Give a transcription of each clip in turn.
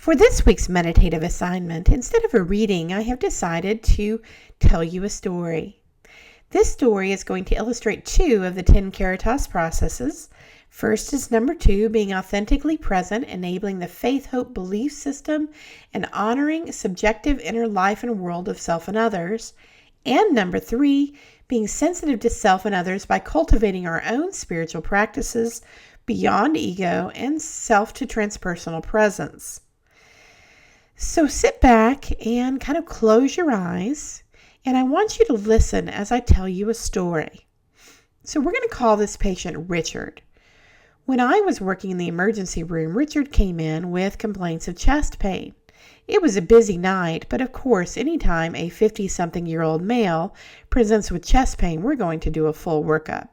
For this week's meditative assignment, instead of a reading, I have decided to tell you a story. This story is going to illustrate 2 of the 10 Caritas processes. First is number 2, being authentically present, enabling the faith-hope belief system and honoring subjective inner life and world of self and others. And number 3, being sensitive to self and others by cultivating our own spiritual practices beyond ego and self to transpersonal presence. So sit back and kind of close your eyes, and I want you to listen as I tell you a story. So we're going to call this patient Richard. When I was working in the emergency room, Richard came in with complaints of chest pain. It was a busy night, but of course, anytime a 50-something-year-old male presents with chest pain, we're going to do a full workup.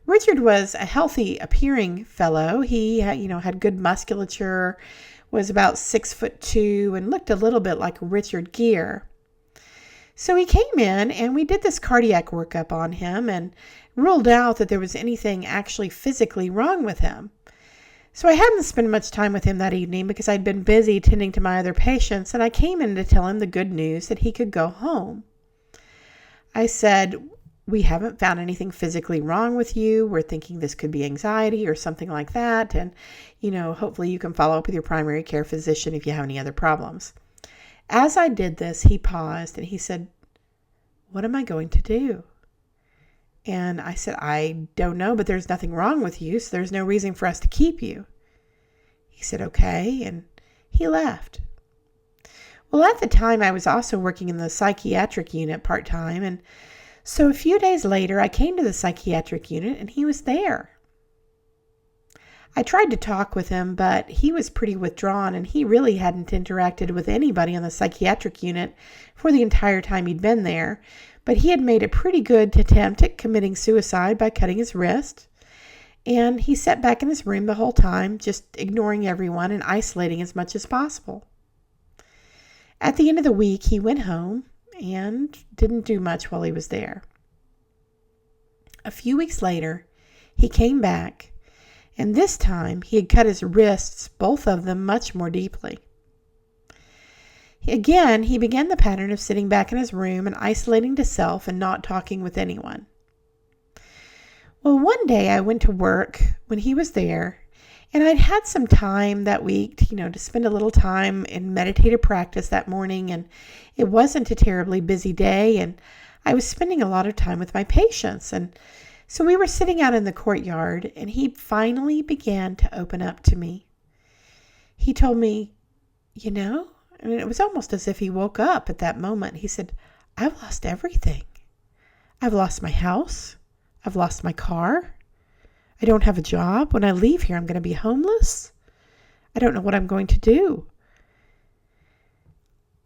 Richard was a healthy-appearing fellow. He had good musculature, was about 6'2", and looked a little bit like Richard Gere. So he came in and we did this cardiac workup on him and ruled out that there was anything actually physically wrong with him. So I hadn't spent much time with him that evening because I'd been busy tending to my other patients, and I came in to tell him the good news that he could go home. I said, "We haven't found anything physically wrong with you. We're thinking this could be anxiety or something like that. And, hopefully you can follow up with your primary care physician if you have any other problems." As I did this, he paused and he said, "What am I going to do?" And I said, "I don't know, but there's nothing wrong with you, so there's no reason for us to keep you." He said, "Okay," and he left. Well, at the time, I was also working in the psychiatric unit part-time, and so a few days later, I came to the psychiatric unit and he was there. I tried to talk with him, but he was pretty withdrawn and he really hadn't interacted with anybody on the psychiatric unit for the entire time he'd been there. But he had made a pretty good attempt at committing suicide by cutting his wrist. And he sat back in his room the whole time, just ignoring everyone and isolating as much as possible. At the end of the week, he went home and didn't do much while he was there. A few weeks later, he came back, and this time he had cut his wrists, both of them, much more deeply. Again, he began the pattern of sitting back in his room and isolating to self and not talking with anyone. Well, one day I went to work when he was there, and I'd had some time that week, to spend a little time in meditative practice that morning, and it wasn't a terribly busy day, and I was spending a lot of time with my patients. And so we were sitting out in the courtyard, and he finally began to open up to me. He told me, it was almost as if he woke up at that moment. He said, "I've lost everything. I've lost my house. I've lost my car. I don't have a job. When I leave here, I'm going to be homeless. I don't know what I'm going to do."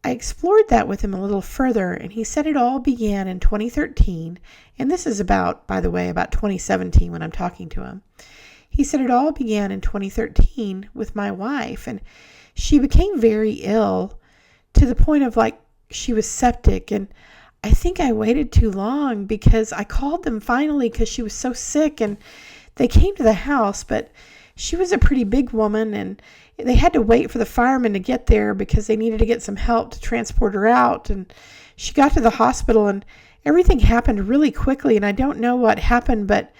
I explored that with him a little further, and he said it all began in 2013, and this is about 2017 when I'm talking to him. He said it all began in 2013 with my wife, and she became very ill to the point of she was septic, and I think I waited too long because I called them finally because she was so sick, and they came to the house, but she was a pretty big woman, and they had to wait for the firemen to get there because they needed to get some help to transport her out. And she got to the hospital, and everything happened really quickly, and I don't know what happened, but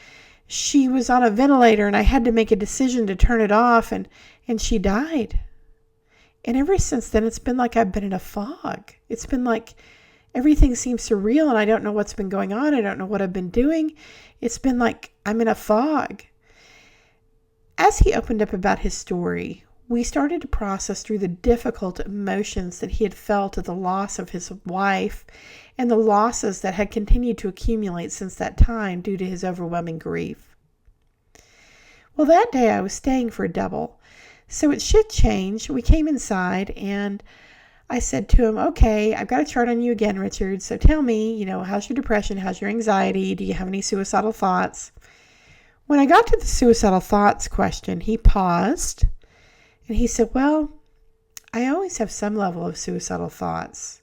she was on a ventilator, and I had to make a decision to turn it off, and she died. And ever since then, it's been like I've been in a fog. It's been like everything seems surreal, and I don't know what's been going on. I don't know what I've been doing. It's been like I'm in a fog. As he opened up about his story, we started to process through the difficult emotions that he had felt at the loss of his wife and the losses that had continued to accumulate since that time due to his overwhelming grief. Well, that day I was staying for a double. So at shift change, we came inside and I said to him, "Okay, I've got a chart on you again, Richard. So tell me, how's your depression? How's your anxiety? Do you have any suicidal thoughts?" When I got to the suicidal thoughts question, he paused and he said, "Well, I always have some level of suicidal thoughts."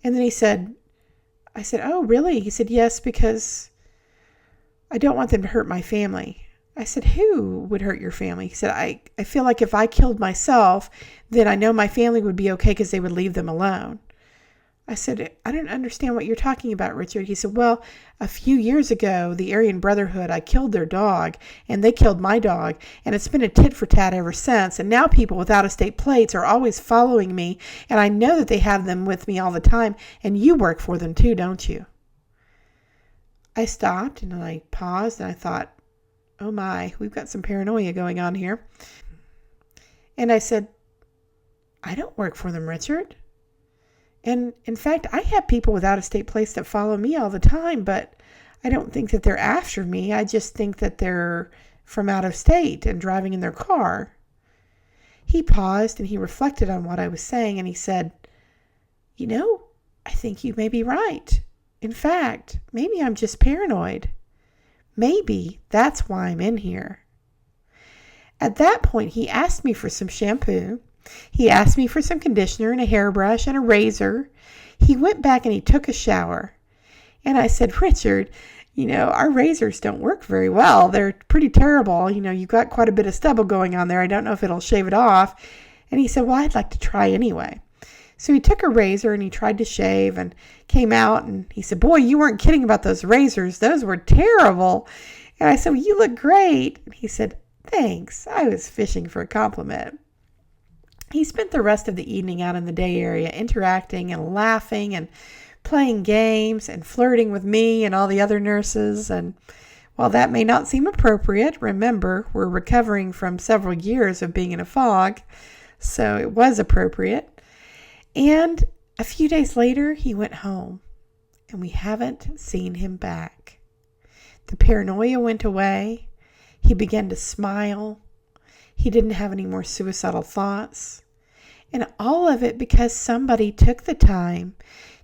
And then I said, "Oh, really?" He said, "Yes, because I don't want them to hurt my family. I said, who would hurt your family? He said, I feel like if I killed myself, then I know my family would be okay because they would leave them alone. I said, I don't understand what you're talking about, Richard. He said, well, a few years ago, the Aryan Brotherhood, I killed their dog, and they killed my dog, and it's been a tit for tat ever since. And now people with out-of-state plates are always following me, and I know that they have them with me all the time, and you work for them too, don't you? I stopped, and I paused, and I thought, oh my, we've got some paranoia going on here. And I said, I don't work for them, Richard. And in fact, I have people with out-of-state plates that follow me all the time, but I don't think that they're after me. I just think that they're from out of state and driving in their car. He paused and he reflected on what I was saying, and he said, you know, I think you may be right. In fact, maybe I'm just paranoid. Maybe that's why I'm in here. At that point, he asked me for some shampoo. He asked me for some conditioner and a hairbrush and a razor. He went back and he took a shower. And I said, Richard, our razors don't work very well. They're pretty terrible. You've got quite a bit of stubble going on there. I don't know if it'll shave it off. And he said, well, I'd like to try anyway. So he took a razor and he tried to shave and came out and he said, boy, you weren't kidding about those razors. Those were terrible. And I said, well, you look great. And he said, thanks. I was fishing for a compliment. He spent the rest of the evening out in the day area interacting and laughing and playing games and flirting with me and all the other nurses. And while that may not seem appropriate, remember, we're recovering from several years of being in a fog, so it was appropriate. And a few days later, he went home, and we haven't seen him back. The paranoia went away. He began to smile. He didn't have any more suicidal thoughts. And all of it because somebody took the time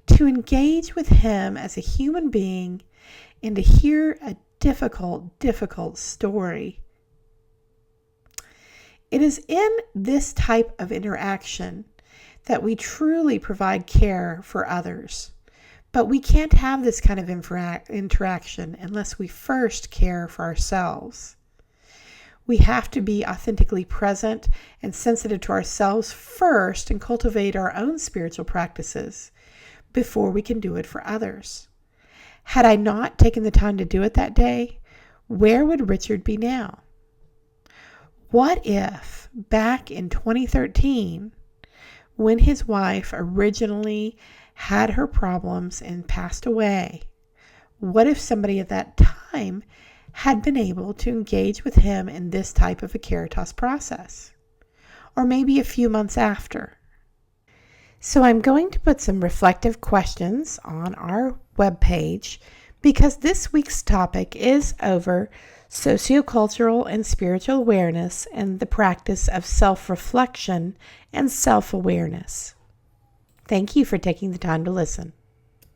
to engage with him as a human being and to hear a difficult story. It is in this type of interaction that we truly provide care for others. But we can't have this kind of interaction unless we first care for ourselves. We have to be authentically present and sensitive to ourselves first and cultivate our own spiritual practices before we can do it for others. Had I not taken the time to do it that day, where would Richard be now? What if back in 2013, when his wife originally had her problems and passed away, what if somebody at that time had been able to engage with him in this type of a Caritas process? Or maybe a few months after. So I'm going to put some reflective questions on our webpage because this week's topic is over sociocultural and spiritual awareness and the practice of self-reflection and self-awareness. Thank you for taking the time to listen.